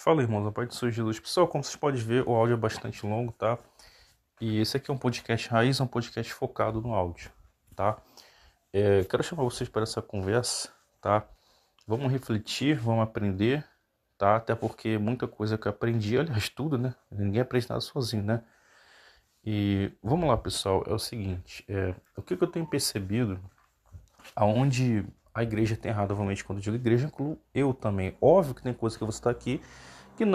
Fala, irmãos, a paz de Jesus. Pessoal, como vocês podem ver, o áudio é bastante longo, tá? E esse aqui é um podcast raiz, é um podcast focado no áudio, tá? Quero chamar vocês para essa conversa, tá? Vamos refletir, vamos aprender, tá? Até porque muita coisa que eu aprendi, aliás, tudo, né? Ninguém aprende nada sozinho, né? E vamos lá, pessoal, é o seguinte, o que eu tenho percebido, aonde a igreja tem errado, obviamente, quando eu digo igreja, incluo eu também. Óbvio que tem coisa que você está aqui que eu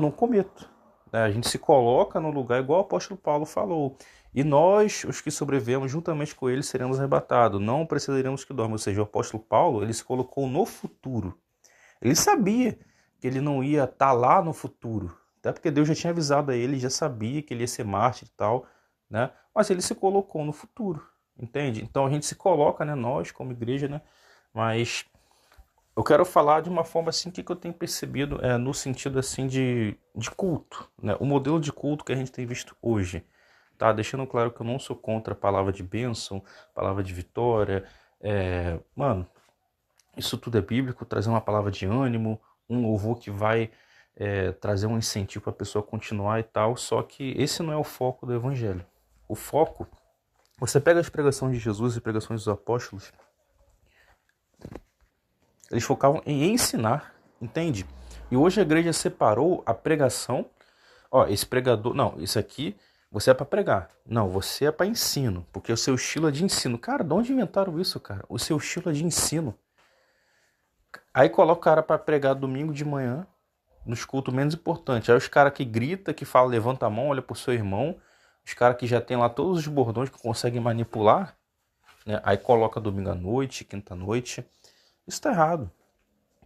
não cometo. Né? A gente se coloca no lugar igual o apóstolo Paulo falou. E nós, os que sobrevivemos, juntamente com ele, seremos arrebatados. Não precisaremos que dormam. Ou seja, o apóstolo Paulo, ele se colocou no futuro. Ele sabia que ele não ia estar lá no futuro. Até porque Deus já tinha avisado a ele, já sabia que ele ia ser mártir e tal. Né? Mas ele se colocou no futuro. Entende? Então a gente se coloca, né, nós como igreja, né? Mas eu quero falar de uma forma assim que eu tenho percebido no sentido assim de culto, né? O modelo de culto que a gente tem visto hoje, tá? Deixando claro que eu não sou contra a palavra de bênção, palavra de vitória, mano, isso tudo é bíblico, trazer uma palavra de ânimo, um louvor que vai trazer um incentivo para a pessoa continuar e tal, só que esse não é o foco do evangelho. O foco, você pega as pregações de Jesus e pregações dos apóstolos, eles focavam em ensinar, entende? E hoje a igreja separou a pregação. Ó, esse pregador, não, isso aqui você é para pregar. Não, você é para ensino, porque o seu estilo é de ensino. Cara, de onde inventaram isso, cara? O seu estilo é de ensino. Aí coloca o cara para pregar domingo de manhã, nos cultos menos importantes. Aí os caras que grita, que fala, levanta a mão, olha pro seu irmão. Os caras que já tem lá todos os bordões que conseguem manipular, né? Aí coloca domingo à noite, quinta à noite. Isso tá errado.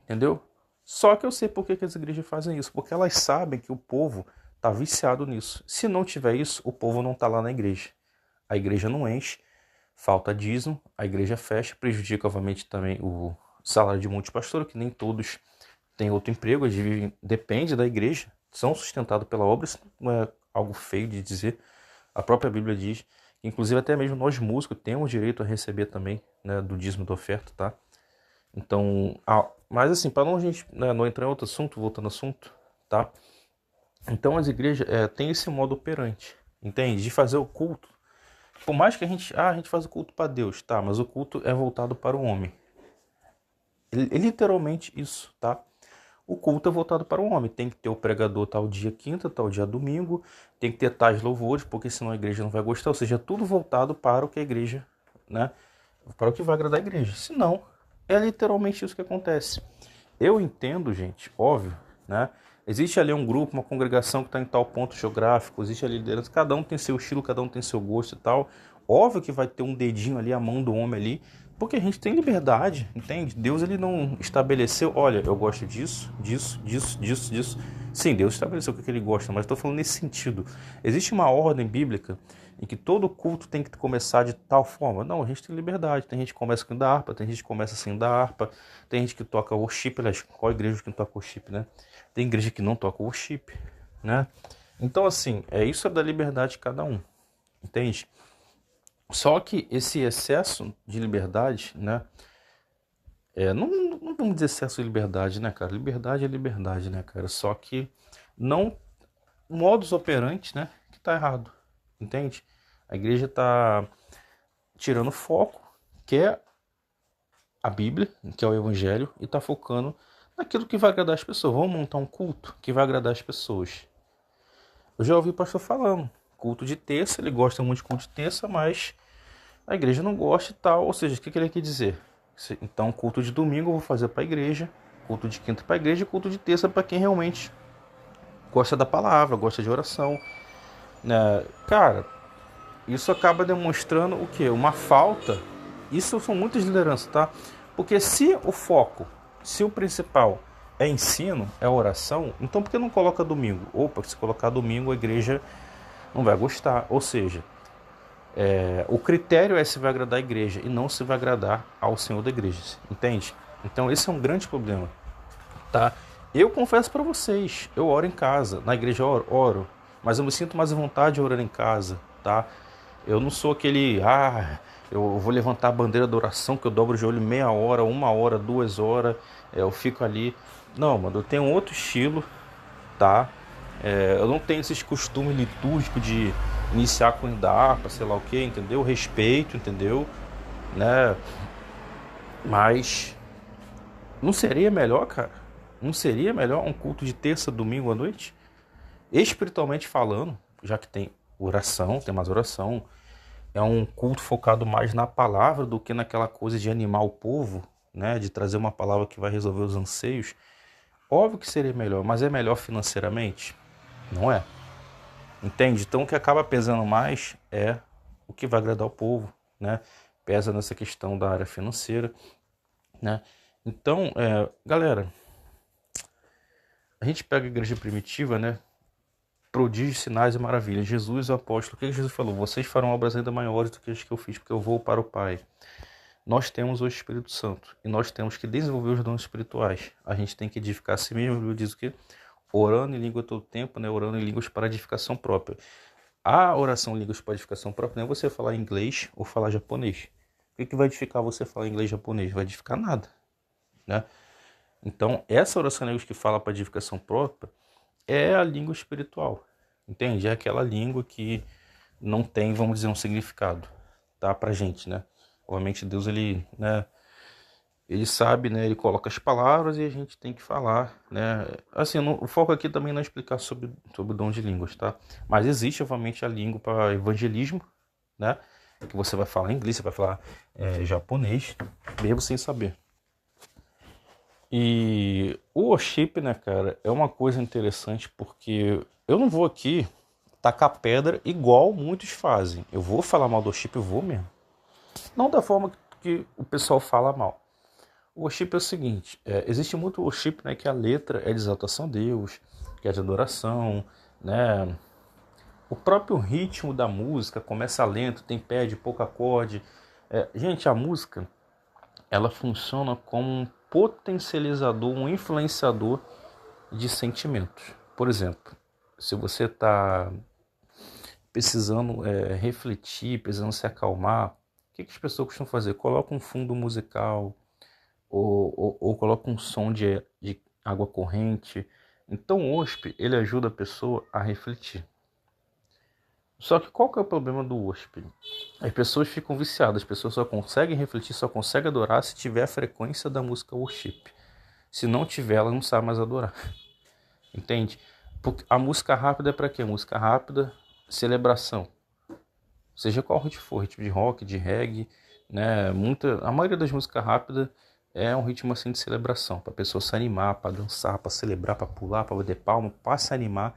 Entendeu? Só que eu sei por que as igrejas fazem isso. Porque elas sabem que o povo está viciado nisso. Se não tiver isso, o povo não está lá na igreja. A igreja não enche, falta dízimo, a igreja fecha, prejudica, obviamente, também o salário de muitos pastores, que nem todos têm outro emprego, eles vivem, depende da igreja, são sustentados pela obra. Isso não é algo feio de dizer. A própria Bíblia diz que, inclusive, até mesmo nós músicos temos direito a receber também, né, do dízimo da oferta, tá? Então, mas assim, para não a gente, né, não entrar em outro assunto, voltando ao assunto, tá? Então as igrejas têm esse modo operante, entende? De fazer o culto. Por mais que a gente faz o culto para Deus, tá? Mas o culto é voltado para o homem. É literalmente isso, tá? O culto é voltado para o homem. Tem que ter o pregador tal dia quinta, tal dia domingo. Tem que ter tais louvores, porque senão a igreja não vai gostar. Ou seja, tudo voltado para o que a igreja, né? Para o que vai agradar a igreja. Se não, é literalmente isso que acontece. Eu entendo, gente, óbvio, né? Existe ali um grupo, uma congregação que está em tal ponto geográfico, existe ali liderança, cada um tem seu estilo, cada um tem seu gosto e tal. Óbvio que vai ter um dedinho ali, a mão do homem ali, porque a gente tem liberdade, entende? Deus, ele não estabeleceu, olha, eu gosto disso, disso, disso, disso, disso. Sim, Deus estabeleceu o que ele gosta, mas estou falando nesse sentido. Existe uma ordem bíblica em que todo culto tem que começar de tal forma. Não, a gente tem liberdade. Tem gente que começa com da harpa, tem gente que começa sem da harpa, tem gente que toca worship, aliás, qual igreja que não toca worship, né? Tem igreja que não toca worship, né? Então, assim, isso é da liberdade de cada um, entende? Só que esse excesso de liberdade, né? Não vamos dizer excesso de liberdade, né, cara? Liberdade é liberdade, né, cara? Só que não modus operandi, né? Que tá errado, entende? A igreja tá tirando foco, que é a Bíblia, que é o Evangelho, e tá focando naquilo que vai agradar as pessoas. Vamos montar um culto que vai agradar as pessoas. Eu já ouvi o pastor falando, culto de terça, ele gosta muito de culto de terça, mas a igreja não gosta e tal. Ou seja, o que ele quer dizer? Então, culto de domingo eu vou fazer para a igreja, culto de quinta para a igreja, culto de terça para quem realmente gosta da palavra, gosta de oração, né? Cara, isso acaba demonstrando o quê? Uma falta. Isso são muitas lideranças, tá? Porque se o foco, se o principal é ensino, é oração, então por que não coloca domingo? Opa, se colocar domingo a igreja não vai gostar. Ou seja, o critério é se vai agradar a igreja e não se vai agradar ao Senhor da igreja, entende? Então esse é um grande problema, tá? Eu confesso para vocês, eu oro em casa, na igreja eu oro, mas eu me sinto mais à vontade de orar em casa, tá? Eu não sou aquele, eu vou levantar a bandeira da oração, que eu dobro o joelho meia hora, 1 hora, 2 horas, eu fico ali. Não, mano, eu tenho outro estilo, tá? Eu não tenho esses costumes litúrgicos de iniciar com o hino da harpa, sei lá o que, entendeu? Respeito, entendeu? Né? Mas não seria melhor, cara? Não seria melhor um culto de terça, domingo à noite? Espiritualmente falando, já que tem oração, tem mais oração, é um culto focado mais na palavra do que naquela coisa de animar o povo, né? De trazer uma palavra que vai resolver os anseios. Óbvio que seria melhor, mas é melhor financeiramente? Não é. Entende? Então o que acaba pesando mais é o que vai agradar o povo, né? Pesa nessa questão da área financeira, né? Então, galera, a gente pega a igreja primitiva, né? Prodígios, sinais e maravilhas. Jesus, o apóstolo, o que Jesus falou? Vocês farão obras ainda maiores do que as que eu fiz, porque eu vou para o Pai. Nós temos o Espírito Santo e nós temos que desenvolver os dons espirituais. A gente tem que edificar a si mesmo. A Bíblia diz o quê? Orando em língua todo tempo, né? Orando em línguas para edificação própria. A oração em línguas para edificação própria não é você falar inglês ou falar japonês. O que vai edificar você falar inglês e japonês? Vai edificar nada, né? Então, essa oração em línguas que fala para edificação própria é a língua espiritual, entende? É aquela língua que não tem, vamos dizer, um significado, tá? Pra gente, né? Obviamente Deus, ele, né? Ele sabe, né? Ele coloca as palavras e a gente tem que falar, né? Assim, o foco aqui também não é explicar sobre o dom de línguas, tá? Mas existe, obviamente, a língua para evangelismo, né? Que você vai falar inglês, você vai falar japonês, mesmo sem saber. E o worship, né, cara, é uma coisa interessante porque eu não vou aqui tacar pedra igual muitos fazem. Eu vou falar mal do worship, eu vou mesmo. Não da forma que o pessoal fala mal. O worship é o seguinte, existe muito worship, né, que a letra é de exaltação a Deus, que é de adoração, né? O próprio ritmo da música começa lento, tem pé de pouco acorde. Gente, a música, ela funciona como um potencializador, um influenciador de sentimentos. Por exemplo, se você está precisando refletir, precisando se acalmar, o que as pessoas costumam fazer? Coloca um fundo musical ou coloca um som de água corrente. Então o worship, ele ajuda a pessoa a refletir. Só que qual que é o problema do worship? As pessoas ficam viciadas, as pessoas só conseguem refletir, só conseguem adorar se tiver a frequência da música worship. Se não tiver, ela não sabe mais adorar. Entende? Porque a música rápida é para quê? Música rápida, celebração. Seja qual ritmo for, ritmo de rock, de reggae, né? A maioria das músicas rápidas é um ritmo assim de celebração, para a pessoa se animar, para dançar, para celebrar, para pular, para bater palma, para se animar,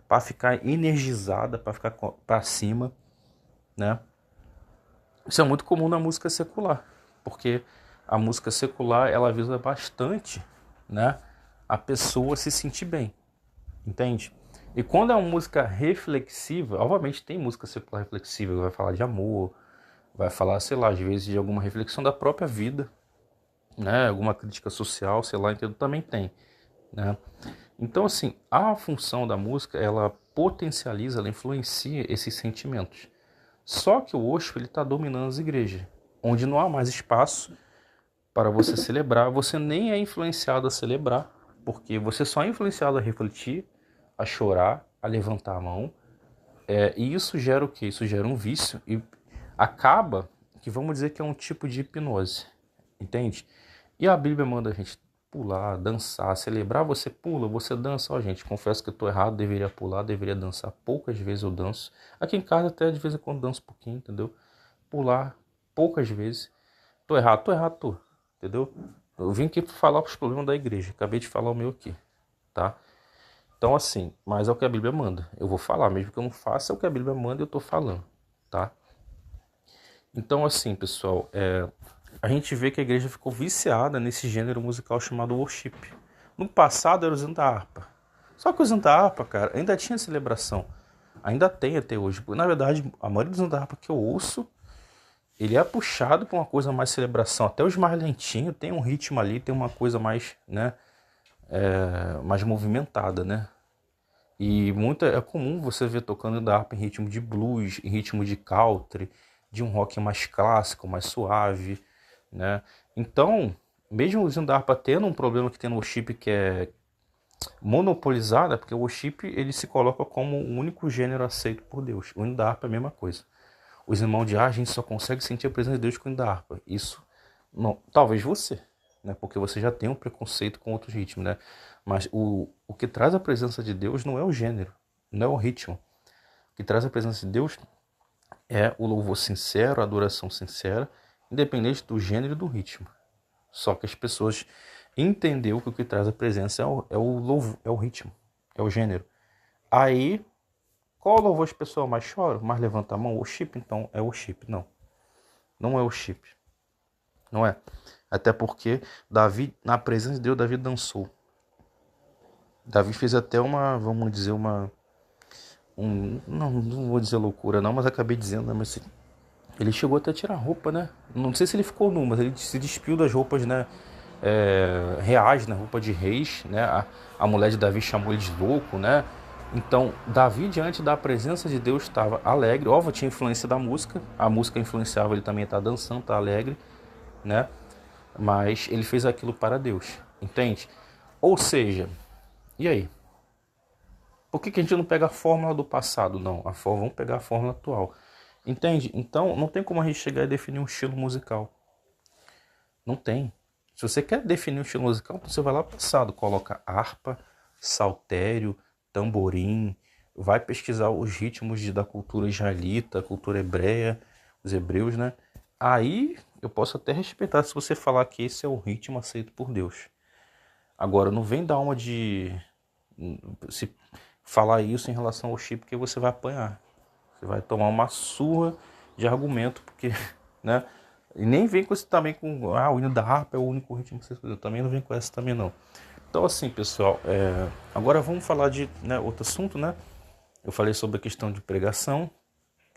para ficar energizada, para ficar para cima, né? Isso é muito comum na música secular, porque a música secular ela visa bastante, né, a pessoa se sentir bem, entende? E quando é uma música reflexiva, obviamente tem música secular reflexiva, vai falar de amor, vai falar, sei lá, às vezes de alguma reflexão da própria vida, né, alguma crítica social, sei lá, entendo, também tem, né? Então, assim, a função da música, ela potencializa, ela influencia esses sentimentos. Só que o worship ele está dominando as igrejas, onde não há mais espaço para você celebrar, você nem é influenciado a celebrar, porque você só é influenciado a refletir, a chorar, a levantar a mão, e isso gera o quê? Isso gera um vício e acaba que vamos dizer que é um tipo de hipnose, entende? E a Bíblia manda a gente pular, dançar, celebrar, você pula, você dança. Ó, gente, confesso que eu tô errado, deveria pular, deveria dançar. Poucas vezes eu danço. Aqui em casa até de vez em quando danço um pouquinho, entendeu? Pular, poucas vezes. Tô errado, tô. Entendeu? Eu vim aqui pra falar os problemas da igreja. Acabei de falar o meu aqui, tá? Então assim, mas é o que a Bíblia manda. Eu vou falar, mesmo que eu não faça, é o que a Bíblia manda e eu tô falando, tá? Então assim, pessoal, a gente vê que a igreja ficou viciada nesse gênero musical chamado worship. No passado era usando a harpa. Só que usando a harpa, cara, ainda tinha celebração. Ainda tem até hoje. Na verdade, a maioria dos da harpa que eu ouço, ele é puxado para uma coisa mais celebração. Até os mais lentinhos tem um ritmo ali, tem uma coisa mais, né, mais movimentada, né? E é comum você ver tocando da harpa em ritmo de blues, em ritmo de country, de um rock mais clássico, mais suave, né? Então, mesmo usando a harpa tendo um problema que tem no worship, que é monopolizada, porque o worship ele se coloca como o único gênero aceito por Deus. O hino da harpa é a mesma coisa. Os irmãos de a gente só consegue sentir a presença de Deus com o hino da harpa. Isso, não, talvez você, né? Porque você já tem um preconceito com outros ritmos, né? Mas o que traz a presença de Deus não é o gênero, não é o ritmo. O que traz a presença de Deus é o louvor sincero, a adoração sincera, independente do gênero e do ritmo. Só que as pessoas entenderam que o que traz a presença é o louvor, é o ritmo, é o gênero. Aí, qual louvor as pessoas mais choram? Mais levanta a mão? O chip, então é o chip. Não, não é o chip. Não é. Até porque Davi, na presença de Deus, Davi dançou. Davi fez até uma, vamos dizer, não vou dizer loucura não, mas acabei dizendo, né? Mas ele chegou até a tirar a roupa, né? Não sei se ele ficou nu, mas ele se despiu das roupas, né? Reais, né? Roupa de reis, né? A mulher de Davi chamou ele de louco, né? Então, Davi, diante da presença de Deus, estava alegre. Óbvio, tinha influência da música. A música influenciava ele também a estar dançando, estar alegre, né? Mas ele fez aquilo para Deus, entende? Ou seja, e aí? Por que a gente não pega a fórmula do passado? Não, vamos pegar a fórmula atual. Entende? Então, não tem como a gente chegar e definir um estilo musical. Não tem. Se você quer definir um estilo musical, você vai lá pro passado, coloca harpa, saltério, tamborim, vai pesquisar os ritmos da cultura israelita, cultura hebreia, os hebreus, né? Aí eu posso até respeitar se você falar que esse é o ritmo aceito por Deus. Agora, não vem dar uma de se falar isso em relação ao chip, porque você vai apanhar. Você vai tomar uma surra de argumento, porque, né? E nem vem com esse também com, o hino da harpa é o único ritmo que você escolheu. Também não vem com essa também não. Então assim, pessoal, agora vamos falar de, né, outro assunto, né? Eu falei sobre a questão de pregação,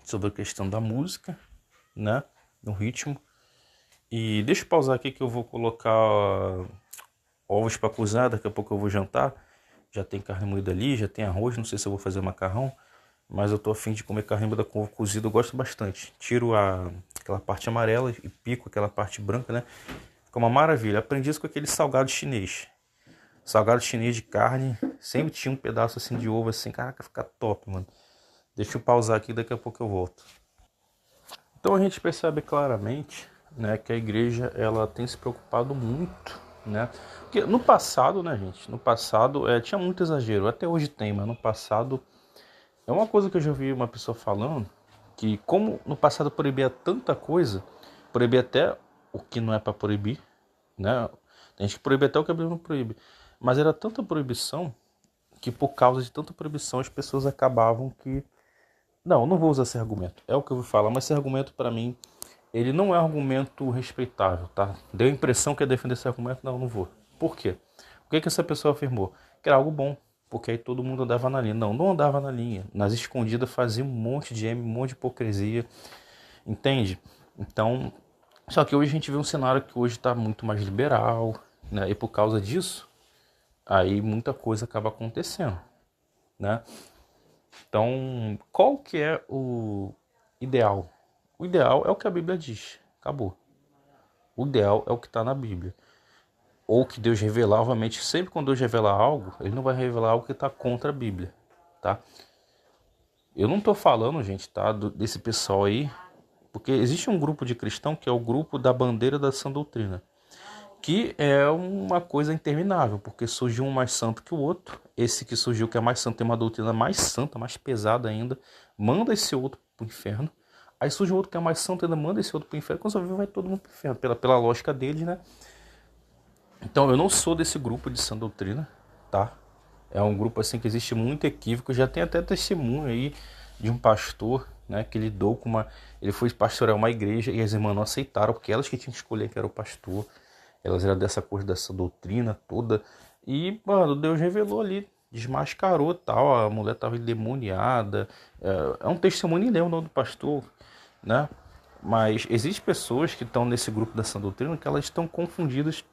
sobre a questão da música, né? No ritmo. E deixa eu pausar aqui que eu vou colocar ovos para cozinhar, daqui a pouco eu vou jantar. Já tem carne moída ali, já tem arroz, não sei se eu vou fazer macarrão, mas eu tô a fim de comer carne moída com ovo cozido, eu gosto bastante. Tiro aquela parte amarela e pico aquela parte branca, né? Fica uma maravilha. Aprendi isso com aquele salgado chinês. Salgado chinês de carne, sempre tinha um pedaço assim de ovo assim, caraca, fica top, mano. Deixa eu pausar aqui, daqui a pouco eu volto. Então a gente percebe claramente, né, que a igreja ela tem se preocupado muito, né? Porque no passado, né, gente, no passado tinha muito exagero, até hoje tem, mas no passado é uma coisa que eu já ouvi uma pessoa falando, que como no passado proibia tanta coisa, proibia até o que não é para proibir, né? Tem gente que proíbe até o que a Bíblia não proíbe, mas era tanta proibição que por causa de tanta proibição as pessoas acabavam que não vou usar esse argumento. É o que eu vou falar, mas esse argumento para mim, ele não é um argumento respeitável, tá? Deu a impressão que ia defender esse argumento, não vou. Por quê? O que essa pessoa afirmou? Que era algo bom, porque aí todo mundo andava na linha. Não andava na linha. Nas escondidas fazia um monte de um monte de hipocrisia, entende? Então, só que hoje a gente vê um cenário que hoje está muito mais liberal, né? E por causa disso, aí muita coisa acaba acontecendo, né? Então, qual que é o ideal? O ideal é o que a Bíblia diz. Acabou. O ideal é o que está na Bíblia. Ou que Deus revelar, obviamente, sempre quando Deus revela algo, Ele não vai revelar algo que está contra a Bíblia, tá? Eu não estou falando, gente, tá, desse pessoal aí, porque existe um grupo de cristão que é o grupo da bandeira da sã doutrina, que é uma coisa interminável, porque surgiu um mais santo que o outro. Esse que surgiu, que é mais santo, tem uma doutrina mais santa, mais pesada ainda, manda esse outro pro inferno. Aí surge outro que é mais santo, ainda manda esse outro pro inferno. Quando você vê, vai todo mundo pro inferno, pela lógica deles, né? Então eu não sou desse grupo de sã doutrina, tá? É um grupo assim que existe muito equívoco. Já tem até testemunho aí de um pastor, né, que lidou com ele foi pastorear uma igreja e as irmãs não aceitaram, porque elas que tinham que escolher quem era o pastor. Elas eram dessa coisa, dessa doutrina toda. E, mano, Deus revelou ali, desmascarou tal. A mulher estava endemoniada. É um testemunho, nem o nome do pastor, né? Mas existem pessoas que estão nesse grupo dessa doutrina que elas estão confundidas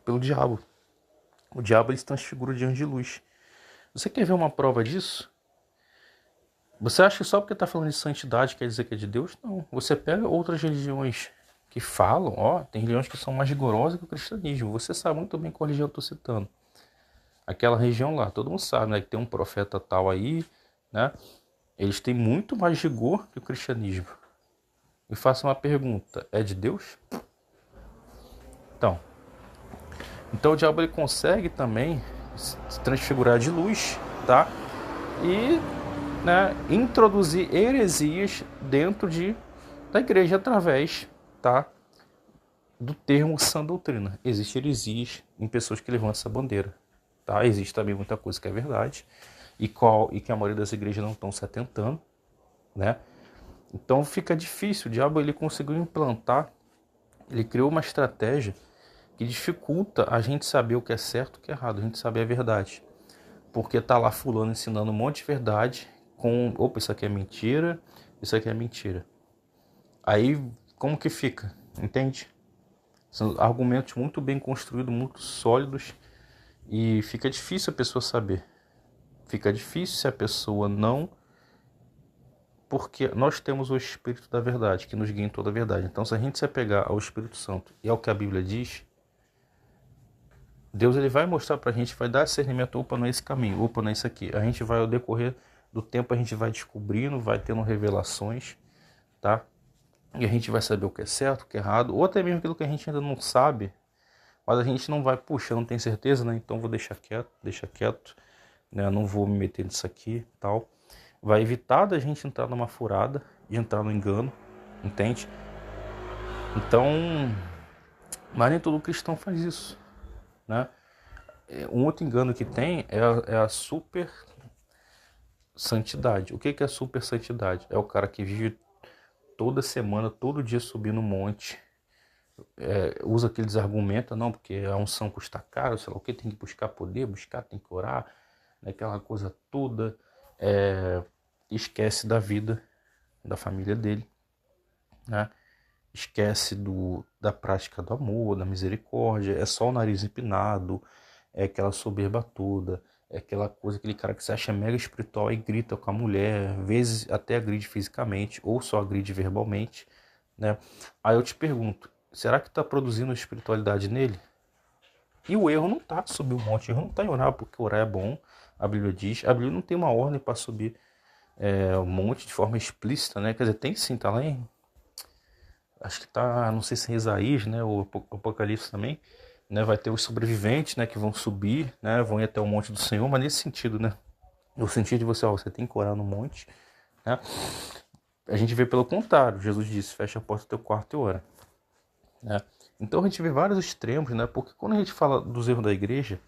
pelo diabo. O diabo ele se transfigura de anjo de luz. Você quer ver uma prova disso? Você acha que só porque está falando de santidade quer dizer que é de Deus? Não. Você pega outras religiões que falam, tem religiões que são mais rigorosas que o cristianismo. Você sabe muito bem qual religião eu estou citando. aquela região lá, todo mundo sabe, né, que tem um profeta tal aí, né? Eles têm muito mais rigor que o cristianismo. E faço uma pergunta, é de Deus? Então, o diabo ele consegue também se transfigurar de luz, tá? E, né, introduzir heresias dentro da igreja através, tá, do termo sã doutrina. Existem heresias em pessoas que levantam essa bandeira, tá? Existe também muita coisa que é verdade e que a maioria das igrejas não estão se atentando, né? Então fica difícil. O diabo ele conseguiu implantar, ele criou uma estratégia que dificulta a gente saber o que é certo e o que é errado, a gente saber a verdade. Porque tá lá fulano ensinando um monte de verdade com, opa, isso aqui é mentira, isso aqui é mentira. Aí, como que fica? Entende? São argumentos muito bem construídos, muito sólidos, e fica difícil a pessoa saber. Fica difícil se a pessoa não... Porque nós temos o Espírito da verdade, que nos guia em toda a verdade. Então, se a gente se apegar ao Espírito Santo e ao que a Bíblia diz, Deus ele vai mostrar pra gente, vai dar discernimento, opa, não é esse caminho, opa, não é isso aqui. A gente vai, ao decorrer do tempo, a gente vai descobrindo, vai tendo revelações, tá? E a gente vai saber o que é certo, o que é errado, ou até mesmo aquilo que a gente ainda não sabe, mas a gente não vai, puxa, não tem certeza, né? Então vou deixar quieto, né? Não vou me meter nisso aqui, tal. Vai evitar da gente entrar numa furada, de entrar no engano, entende? Então, mas nem todo cristão faz isso, né? Um outro engano que tem é a super santidade. O que é super santidade? É o cara que vive toda semana, todo dia subindo um monte, usa aqueles argumentos, não, porque a unção custa caro, sei lá o que, tem que buscar poder, tem que orar, né, aquela coisa toda, esquece da vida, da família dele, né? Esquece da prática do amor, da misericórdia, é só o nariz empinado, é aquela soberba toda, é aquela coisa, aquele cara que se acha mega espiritual e grita com a mulher, às vezes até agride fisicamente ou só agride verbalmente, né? Aí eu te pergunto, será que está produzindo espiritualidade nele? E o erro não está subir um monte, o erro não está em orar, porque orar é bom, a Bíblia diz, a Bíblia não tem uma ordem para subir um monte de forma explícita, né? Quer dizer, tem sim, tá lá em... Acho que tá, não sei se é em Isaías, né? O Apocalipse também, né? Vai ter os sobreviventes, né? Que vão subir, né? Vão ir até o monte do Senhor, mas nesse sentido, né? No sentido de você tem que orar no monte, né? A gente vê pelo contrário, Jesus disse, fecha a porta do teu quarto e ora, né? Então a gente vê vários extremos, né? Porque quando a gente fala dos erros da igreja,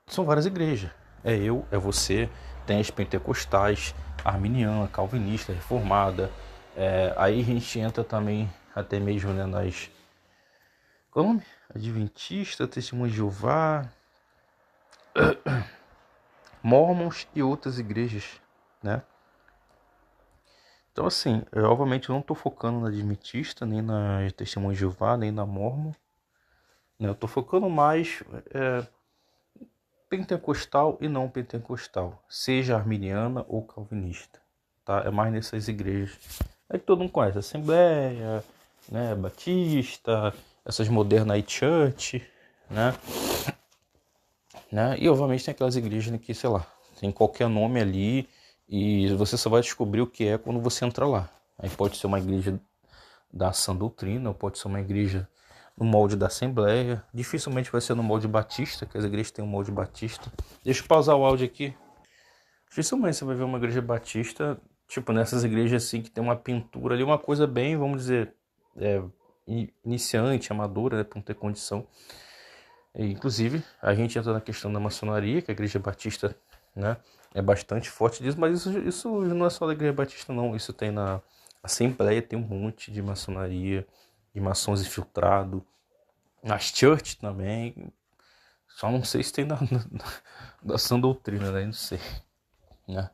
são várias igrejas. É eu, é você, tem as pentecostais, arminiana, calvinista, reformada. Aí a gente entra também, até mesmo, né, nas... Qual é o nome? Adventista, Testemunho de Jeová, Mormons e outras igrejas, né? Então, assim, eu obviamente não estou focando na Adventista, nem na Testemunho de Jeová, nem na Mormon, né? Eu estou focando mais pentecostal e não pentecostal, seja arminiana ou calvinista, tá? É mais nessas igrejas. É que todo mundo conhece, Assembleia, né, Batista, essas modernas church, né? E obviamente tem aquelas igrejas que, sei lá, tem qualquer nome ali e você só vai descobrir o que é quando você entra lá. Aí pode ser uma igreja da sã doutrina, ou pode ser uma igreja no molde da Assembleia. Dificilmente vai ser no molde batista, que as igrejas têm um molde batista. Deixa eu pausar o áudio aqui. Dificilmente você vai ver uma igreja batista, tipo nessas igrejas assim, que tem uma pintura ali, uma coisa bem, vamos dizer, iniciante, amadora, né, para não ter condição. E, inclusive, a gente entra na questão da maçonaria, que a igreja batista, né, é bastante forte disso, mas isso não é só da igreja batista, não. Isso tem na Assembleia, tem um monte de maçonaria, de maçons infiltrados, nas church também. Só não sei se tem da sã doutrina, né? Não sei, né?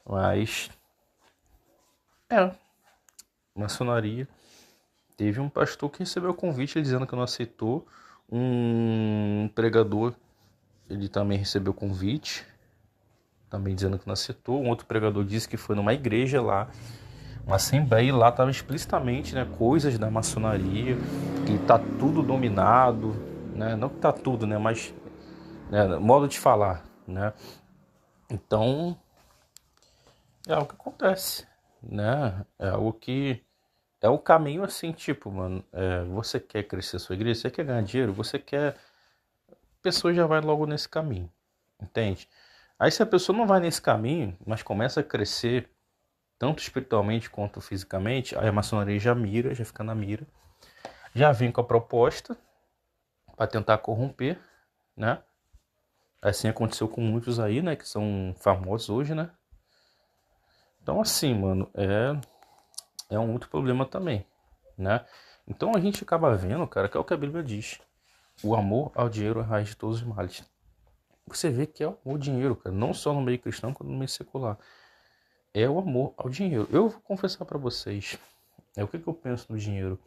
Mas maçonaria. Teve um pastor que recebeu o convite ele dizendo que não aceitou. Um pregador, ele também recebeu o convite, também dizendo que não aceitou. Um outro pregador disse que foi numa igreja lá, uma assembleia, e lá estava explicitamente, né, coisas da maçonaria, que está tudo dominado, né? Não que está tudo, né, mas né? Modo de falar, né? Então, é algo que acontece, né? É algo que é o caminho assim, tipo, mano, você quer crescer a sua igreja, você quer ganhar dinheiro, você quer... A pessoa já vai logo nesse caminho, entende? Aí se a pessoa não vai nesse caminho, mas começa a crescer, tanto espiritualmente quanto fisicamente, aí a maçonaria já mira, já fica na mira, já vem com a proposta para tentar corromper, né? Assim aconteceu com muitos aí, né, que são famosos hoje, né? Então assim, mano, é um outro problema também, né? Então a gente acaba vendo, cara, que é o que a Bíblia diz. O amor ao dinheiro é a raiz de todos os males. Você vê que é o amor ao dinheiro, cara, não só no meio cristão, quanto no meio secular. É o amor ao dinheiro. Eu vou confessar pra vocês, o que eu penso no dinheiro.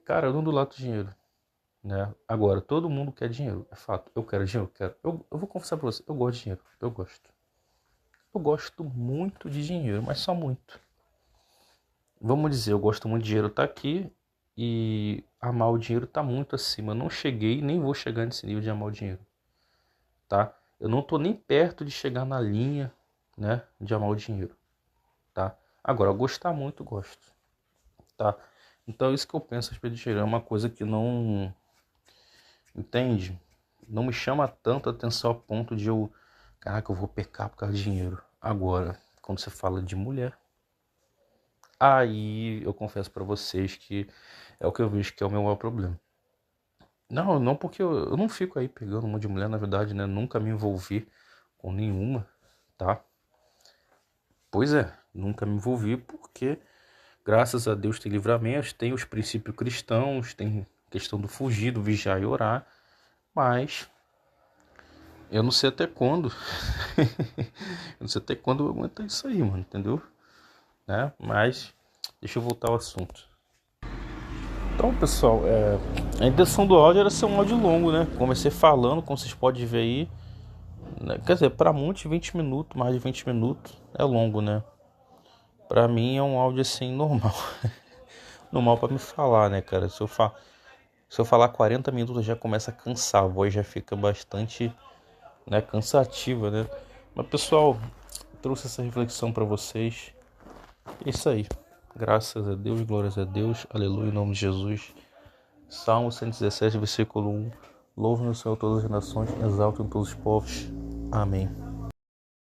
Cara, eu não dou lado do dinheiro, né? Agora, todo mundo quer dinheiro, é fato. Eu quero dinheiro, eu quero. Eu vou confessar pra você, eu gosto de dinheiro, eu gosto. Eu gosto muito de dinheiro, mas só muito. Vamos dizer, eu gosto muito de dinheiro, tá aqui, e amar o dinheiro tá muito acima. Eu não cheguei, nem vou chegar nesse nível de amar o dinheiro, tá? Eu não tô nem perto de chegar na linha, né, de amar o dinheiro, tá? Agora, gostar muito, gosto, tá? Então, é isso que eu penso a respeito de dinheiro. É uma coisa que não, entende? Não me chama tanto a atenção a ponto de caraca, eu vou pecar por causa de dinheiro. Agora, quando você fala de mulher, aí eu confesso pra vocês que é o que eu vejo que é o meu maior problema. Não, não porque eu não fico aí pegando um monte de mulher, na verdade, né? Nunca me envolvi com nenhuma, tá? Pois é, nunca me envolvi porque, graças a Deus, tem livramentos, tem os princípios cristãos, tem questão do fugir, do vigiar e orar, mas eu não sei até quando. Eu não sei até quando eu aguento isso aí, mano, entendeu? Né? Mas, deixa eu voltar ao assunto. Então, pessoal, a intenção do áudio era ser um áudio longo, né? Comecei falando, como vocês podem ver aí, né? Quer dizer, para muitos 20 minutos, mais de 20 minutos é longo, né? Pra mim é um áudio assim normal. Normal pra me falar, né, cara? Se eu falar 40 minutos já começa a cansar, a voz já fica bastante, né, cansativa, né? Mas, pessoal, trouxe essa reflexão pra vocês. É isso aí. Graças a Deus, glórias a Deus, aleluia, em nome de Jesus. Salmo 117, versículo 1. Louve no Senhor todas as nações, exaltem todos os povos. Amém.